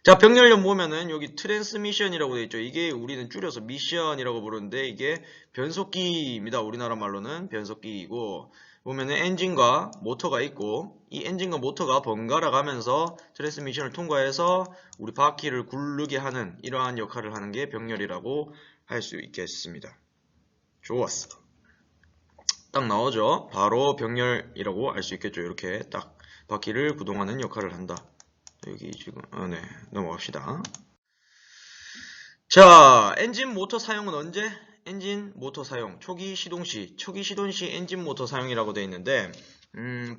자, 병렬령 보면은 여기 트랜스미션이라고 되어 있죠. 이게 우리는 줄여서 미션이라고 부르는데 이게 변속기입니다. 우리나라 말로는 변속기이고 보면은 엔진과 모터가 있고 이 엔진과 모터가 번갈아 가면서 트랜스미션을 통과해서 우리 바퀴를 굴르게 하는 이러한 역할을 하는 게 병렬이라고 할 수 있겠습니다. 좋았어. 딱 나오죠. 바로 병렬이라고 알 수 있겠죠. 이렇게 딱 바퀴를 구동하는 역할을 한다. 여기 지금 네, 넘어갑시다. 자, 엔진 모터 사용은 언제? 엔진 모터 사용 초기 시동 시 엔진 모터 사용이라고 되어 있는데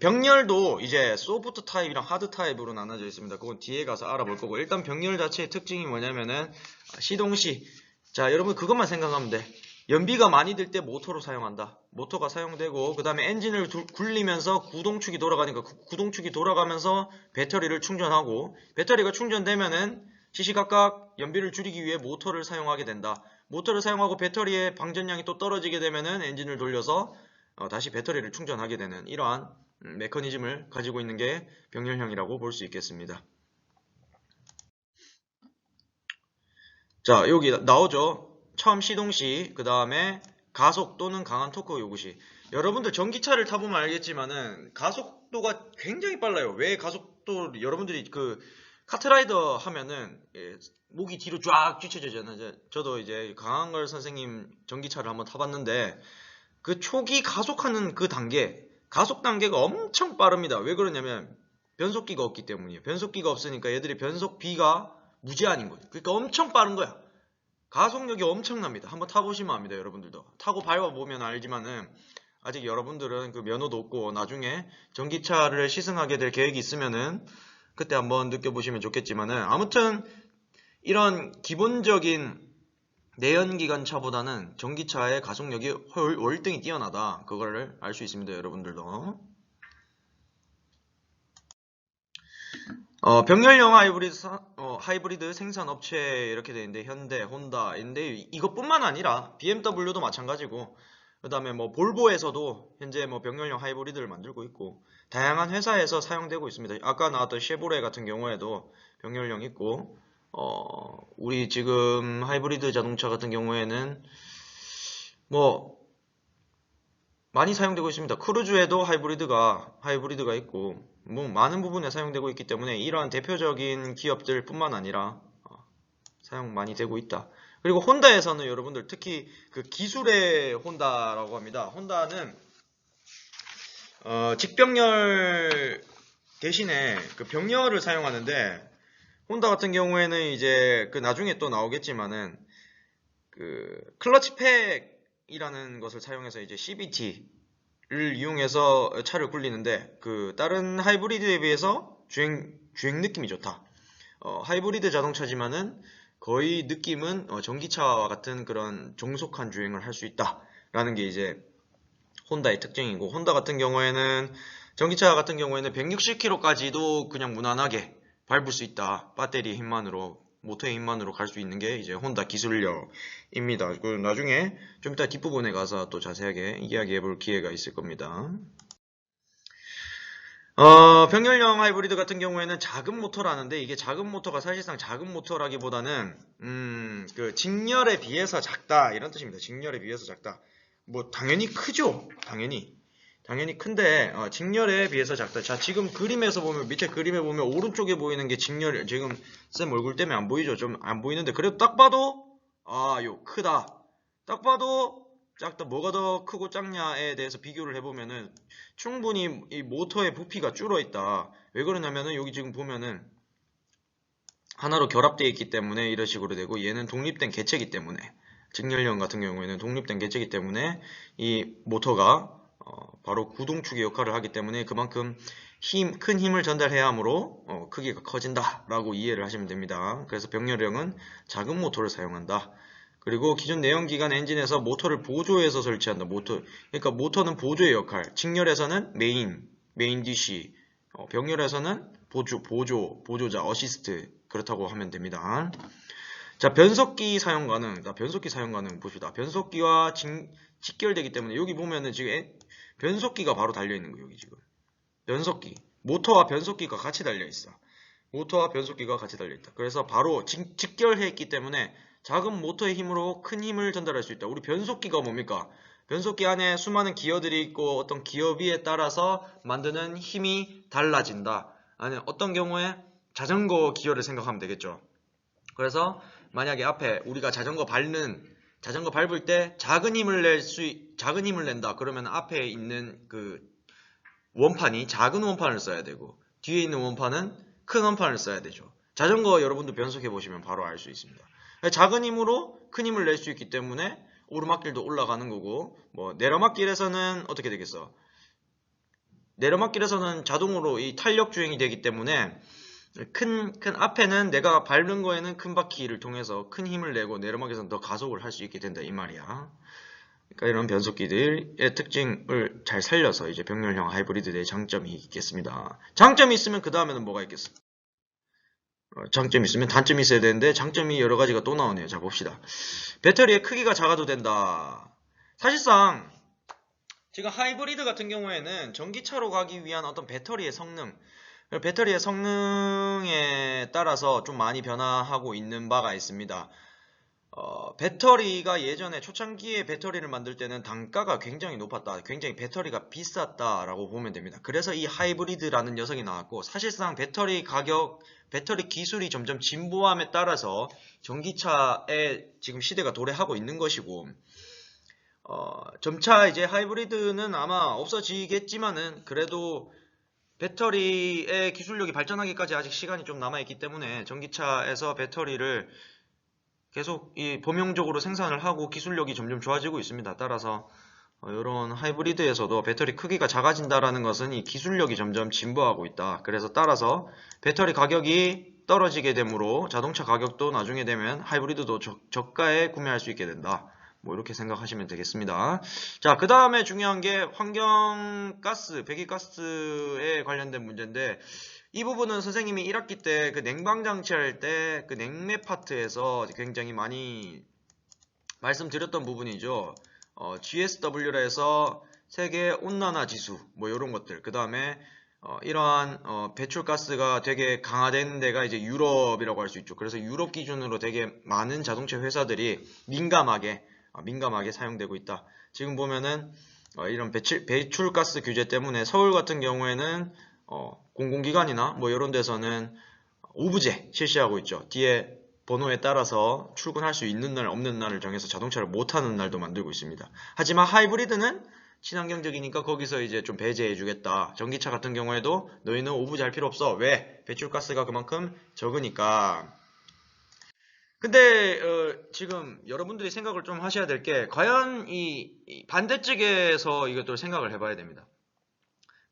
병렬도 이제 소프트 타입이랑 하드 타입으로 나눠져 있습니다. 그건 뒤에 가서 알아볼 거고 일단 병렬 자체의 특징이 뭐냐면은 시동 시 자, 여러분 그것만 생각하면 돼. 연비가 많이 들 때 모터로 사용한다. 모터가 사용되고 그 다음에 엔진을 굴리면서 구동축이 돌아가니까 구동축이 돌아가면서 배터리를 충전하고 배터리가 충전되면은 시시각각 연비를 줄이기 위해 모터를 사용하게 된다. 모터를 사용하고 배터리의 방전량이 또 떨어지게 되면은 엔진을 돌려서 다시 배터리를 충전하게 되는 이러한 메커니즘을 가지고 있는 게 병렬형이라고 볼 수 있겠습니다. 자, 여기 나오죠. 처음 시동 시, 그 다음에 가속 또는 강한 토크 요구 시. 여러분들 전기차를 타보면 알겠지만은 가속도가 굉장히 빨라요. 왜 가속도 여러분들이 그 카트라이더 하면은 목이 뒤로 쫙 뒤쳐지잖아요. 저도 이제 강한걸 선생님 전기차를 한번 타봤는데 그 초기 가속하는 그 단계, 가속 단계가 엄청 빠릅니다. 왜 그러냐면 변속기가 없기 때문이에요. 변속기가 없으니까 얘들이 변속비가 무제한인 거예요. 그러니까 엄청 빠른 거야. 가속력이 엄청납니다. 한번 타보시면 압니다. 여러분들도. 타고 밟아보면 알지만은 아직 여러분들은 그 면허도 없고 나중에 전기차를 시승하게 될 계획이 있으면은 그때 한번 느껴보시면 좋겠지만은 아무튼 이런 기본적인 내연기관차보다는 전기차의 가속력이 월등히 뛰어나다. 그거를 알 수 있습니다. 여러분들도. 병렬형 하이브리드 생산업체 이렇게 되어 있는데 현대, 혼다 인데 이것뿐만 아니라 BMW도 마찬가지고 그 다음에 뭐 볼보에서도 현재 뭐 병렬형 하이브리드를 만들고 있고 다양한 회사에서 사용되고 있습니다. 아까 나왔던 쉐보레 같은 경우에도 병렬형 있고 우리 지금 하이브리드 자동차 같은 경우에는 뭐 많이 사용되고 있습니다. 크루즈에도 하이브리드가 있고 뭐 많은 부분에 사용되고 있기 때문에 이러한 대표적인 기업들 뿐만 아니라 사용 많이 되고 있다. 그리고 혼다에서는 여러분들 특히 그 기술의 혼다라고 합니다. 혼다는 직병렬 대신에 그 병렬을 사용하는데 혼다 같은 경우에는 이제 그 나중에 또 나오겠지만은 그 클러치 팩이라는 것을 사용해서 이제 CVT를 이용해서 차를 굴리는데 그 다른 하이브리드에 비해서 주행 느낌이 좋다. 하이브리드 자동차지만은 거의 느낌은 전기차와 같은 그런 종속한 주행을 할 수 있다라는 게 이제 혼다의 특징이고 혼다 같은 경우에는 전기차 같은 경우에는 160km까지도 그냥 무난하게 밟을 수 있다. 배터리 힘만으로 모터의 힘만으로 갈 수 있는 게 이제 혼다 기술력입니다. 그 나중에 좀 이따 뒷부분에 가서 또 자세하게 이야기해 볼 기회가 있을 겁니다. 병렬형 하이브리드 같은 경우에는 작은 모터라는데 이게 작은 모터가 사실상 작은 모터라기보다는 그 직렬에 비해서 작다 이런 뜻입니다. 직렬에 비해서 작다. 뭐 당연히 크죠. 당연히 큰데 직렬에 비해서 작다. 자, 지금 그림에서 보면 밑에 그림에 보면 오른쪽에 보이는 게 직렬. 지금 쌤 얼굴 때문에 안 보이죠? 좀 안 보이는데 그래도 딱 봐도 요 크다. 딱 봐도 작다. 뭐가 더 크고 작냐에 대해서 비교를 해보면은 충분히 이 모터의 부피가 줄어 있다. 왜 그러냐면은 여기 지금 보면은 하나로 결합되어 있기 때문에 이런 식으로 되고 얘는 독립된 개체이기 때문에 직렬형 같은 경우에는 독립된 개체이기 때문에 이 모터가 바로 구동축의 역할을 하기 때문에 그만큼 큰 힘을 전달해야 하므로 크기가 커진다라고 이해를 하시면 됩니다. 그래서 병렬형은 작은 모터를 사용한다. 그리고 기존 내연기관 엔진에서 모터를 보조해서 설치한다. 그러니까 모터는 보조의 역할. 직렬에서는 메인 DC, 병렬에서는 보조자, 어시스트 그렇다고 하면 됩니다. 자, 변속기 사용 가능. 자, 변속기 사용 가능 봅시다. 변속기와 직결되기 때문에 여기 보면은 지금 변속기가 바로 달려 있는 거예요. 여기 지금 변속기, 모터와 변속기가 같이 달려 있어. 모터와 변속기가 같이 달려있다. 그래서 바로 직결해 있기 때문에 작은 모터의 힘으로 큰 힘을 전달할 수 있다. 우리 변속기가 뭡니까? 변속기 안에 수많은 기어들이 있고 어떤 기어비에 따라서 만드는 힘이 달라진다. 아니 어떤 경우에 자전거 기어를 생각하면 되겠죠. 그래서 만약에 앞에 우리가 자전거 밟을 때 작은 힘을 낸다. 그러면 앞에 있는 그 원판이 작은 원판을 써야 되고 뒤에 있는 원판은 큰 원판을 써야 되죠. 자전거 여러분도 변속해 보시면 바로 알 수 있습니다. 작은 힘으로 큰 힘을 낼 수 있기 때문에 오르막길도 올라가는 거고, 뭐 내려막길에서는 어떻게 되겠어? 내려막길에서는 자동으로 이 탄력 주행이 되기 때문에 큰 앞에는 내가 밟는 거에는 큰 바퀴를 통해서 큰 힘을 내고 내려막에서는 더 가속을 할 수 있게 된다 이 말이야. 그러니까 이런 변속기들의 특징을 잘 살려서 이제 병렬형 하이브리드의 장점이 있겠습니다. 장점이 있으면 그 다음에는 뭐가 있겠어? 장점이 있으면 단점이 있어야 되는데 장점이 여러 가지가 또 나오네요. 자 봅시다. 배터리의 크기가 작아도 된다. 사실상 지금 하이브리드 같은 경우에는 전기차로 가기 위한 어떤 배터리의 성능에 따라서 좀 많이 변화하고 있는 바가 있습니다. 배터리가 예전에 초창기에 배터리를 만들 때는 단가가 굉장히 높았다. 굉장히 배터리가 비쌌다라고 보면 됩니다. 그래서 이 하이브리드라는 녀석이 나왔고 사실상 배터리 기술이 점점 진보함에 따라서 전기차에 지금 시대가 도래하고 있는 것이고 점차 이제 하이브리드는 아마 없어지겠지만은 그래도 배터리의 기술력이 발전하기까지 아직 시간이 좀 남아있기 때문에 전기차에서 배터리를 계속 범용적으로 생산을 하고 기술력이 점점 좋아지고 있습니다. 따라서 이런 하이브리드에서도 배터리 크기가 작아진다라는 것은 이 기술력이 점점 진보하고 있다. 그래서 따라서 배터리 가격이 떨어지게 되므로 자동차 가격도 나중에 되면 하이브리드도 저가에 구매할 수 있게 된다. 뭐 이렇게 생각하시면 되겠습니다. 자, 그 다음에 중요한 게 환경가스, 배기가스에 관련된 문제인데 이 부분은 선생님이 1학기 때 그 냉방장치 할 때 그 냉매 파트에서 굉장히 많이 말씀드렸던 부분이죠. GSW라 해서 세계 온난화 지수 뭐 이런 것들 그 다음에 이러한 배출가스가 되게 강화된 데가 이제 유럽이라고 할 수 있죠. 그래서 유럽 기준으로 되게 많은 자동차 회사들이 민감하게 사용되고 있다. 지금 보면은 이런 배출가스 규제 때문에 서울 같은 경우에는 공공기관이나 뭐 이런 데서는 오브제 실시하고 있죠. 뒤에 번호에 따라서 출근할 수 있는 날 없는 날을 정해서 자동차를 못 타는 날도 만들고 있습니다. 하지만 하이브리드는 친환경적이니까 거기서 이제 좀 배제해 주겠다. 전기차 같은 경우에도 너희는 오브제 할 필요 없어. 왜? 배출가스가 그만큼 적으니까. 근데 지금 여러분들이 생각을 좀 하셔야 될 게 과연 이 반대쪽에서 이것도 생각을 해봐야 됩니다.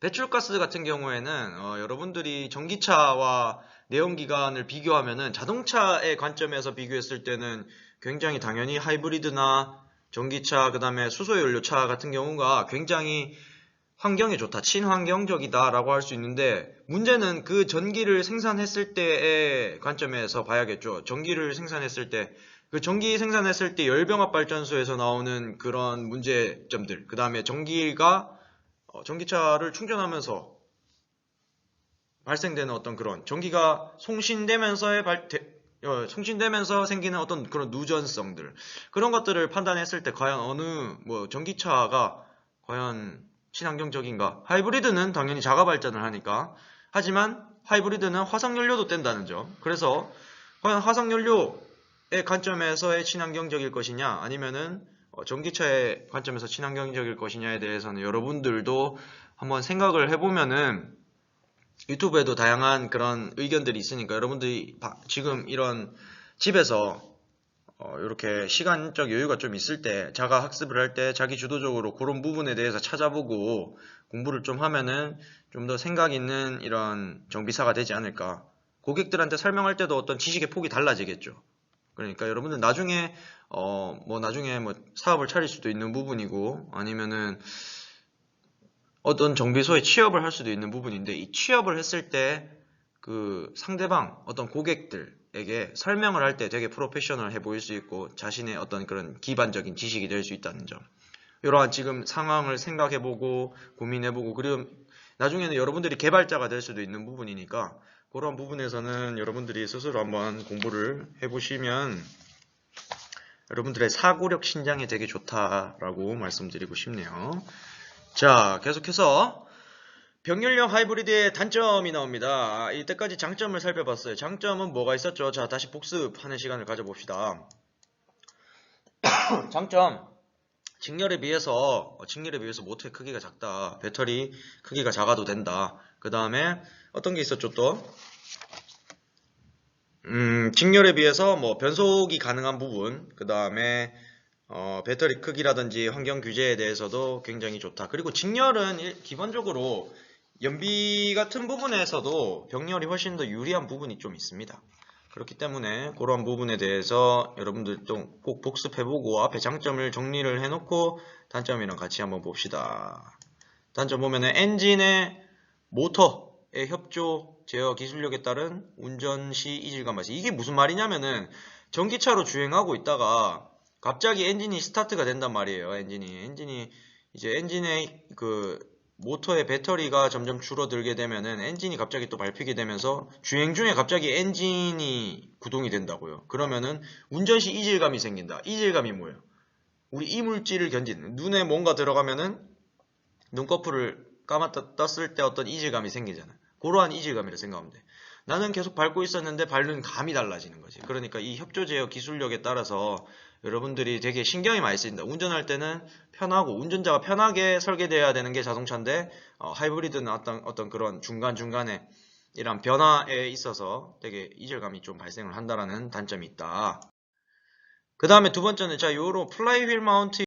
배출가스 같은 경우에는 여러분들이 전기차와 내연기관을 비교하면은 자동차의 관점에서 비교했을 때는 굉장히 당연히 하이브리드나 전기차 그 다음에 수소연료차 같은 경우가 굉장히 환경에 좋다, 친환경적이다 라고 할 수 있는데 문제는 그 전기를 생산했을 때의 관점에서 봐야겠죠. 전기를 생산했을 때 그 전기 생산했을 때 열병합 발전소에서 나오는 그런 문제점들 그 다음에 전기차를 충전하면서 발생되는 어떤 그런 전기가 송신되면서 생기는 어떤 그런 누전성들 그런 것들을 판단했을 때 과연 전기차가 과연 친환경적인가? 하이브리드는 당연히 자가 발전을 하니까 하지만 하이브리드는 화석연료도 뗀다는 점 그래서 과연 화석연료의 관점에서의 친환경적일 것이냐 아니면은 전기차의 관점에서 친환경적일 것이냐에 대해서는 여러분들도 한번 생각을 해보면은 유튜브에도 다양한 그런 의견들이 있으니까 여러분들이 지금 이런 집에서 이렇게 시간적 여유가 좀 있을 때 자가 학습을 할 때 자기 주도적으로 그런 부분에 대해서 찾아보고 공부를 좀 하면은 좀 더 생각 있는 이런 정비사가 되지 않을까. 고객들한테 설명할 때도 어떤 지식의 폭이 달라지겠죠. 그러니까 여러분들 나중에 사업을 차릴 수도 있는 부분이고 아니면은 어떤 정비소에 취업을 할 수도 있는 부분인데 이 취업을 했을 때 그 상대방 어떤 고객들에게 설명을 할 때 되게 프로페셔널해 보일 수 있고 자신의 어떤 그런 기반적인 지식이 될 수 있다는 점 이러한 지금 상황을 생각해보고 고민해보고 그리고 나중에는 여러분들이 개발자가 될 수도 있는 부분이니까 그런 부분에서는 여러분들이 스스로 한번 공부를 해보시면 여러분들의 사고력 신장에 되게 좋다라고 말씀드리고 싶네요. 자, 계속해서 병렬형 하이브리드의 단점이 나옵니다. 이때까지 장점을 살펴봤어요. 장점은 뭐가 있었죠? 자, 다시 복습하는 시간을 가져봅시다. 장점, 직렬에 비해서 모터의 크기가 작다. 배터리 크기가 작아도 된다. 그 다음에 어떤 게 있었죠 또? 직렬에 비해서 뭐 변속이 가능한 부분, 그 다음에 배터리 크기라든지 환경 규제에 대해서도 굉장히 좋다. 그리고 직렬은 기본적으로 연비 같은 부분에서도 병렬이 훨씬 더 유리한 부분이 좀 있습니다. 그렇기 때문에 그런 부분에 대해서 여러분들도 꼭 복습해보고 앞에 장점을 정리를 해놓고 단점이랑 같이 한번 봅시다. 단점 보면은 엔진의 모터의 협조 제어 기술력에 따른 운전 시 이질감 발생. 이게 무슨 말이냐면은 전기차로 주행하고 있다가 갑자기 엔진이 스타트가 된단 말이에요. 엔진이 이제 엔진의 그 모터의 배터리가 점점 줄어들게 되면은 엔진이 갑자기 또 밟히게 되면서 주행 중에 갑자기 엔진이 구동이 된다고요. 그러면은 운전 시 이질감이 생긴다. 이질감이 뭐예요? 우리 이물질을 견디는 눈에 뭔가 들어가면은 눈꺼풀을 감았다 떴을 때 어떤 이질감이 생기잖아요. 그러한 이질감이라 생각하면 돼. 나는 계속 밟고 있었는데 밟는 감이 달라지는 거지. 그러니까 이 협조 제어 기술력에 따라서 여러분들이 되게 신경이 많이 쓰인다. 운전할 때는 편하고 운전자가 편하게 설계되어야 되는 게 자동차인데 하이브리드는 어떤 그런 중간중간에 이런 변화에 있어서 되게 이질감이 좀 발생을 한다라는 단점이 있다. 그 다음에 두 번째는 자 요런 플라이 휠 마운트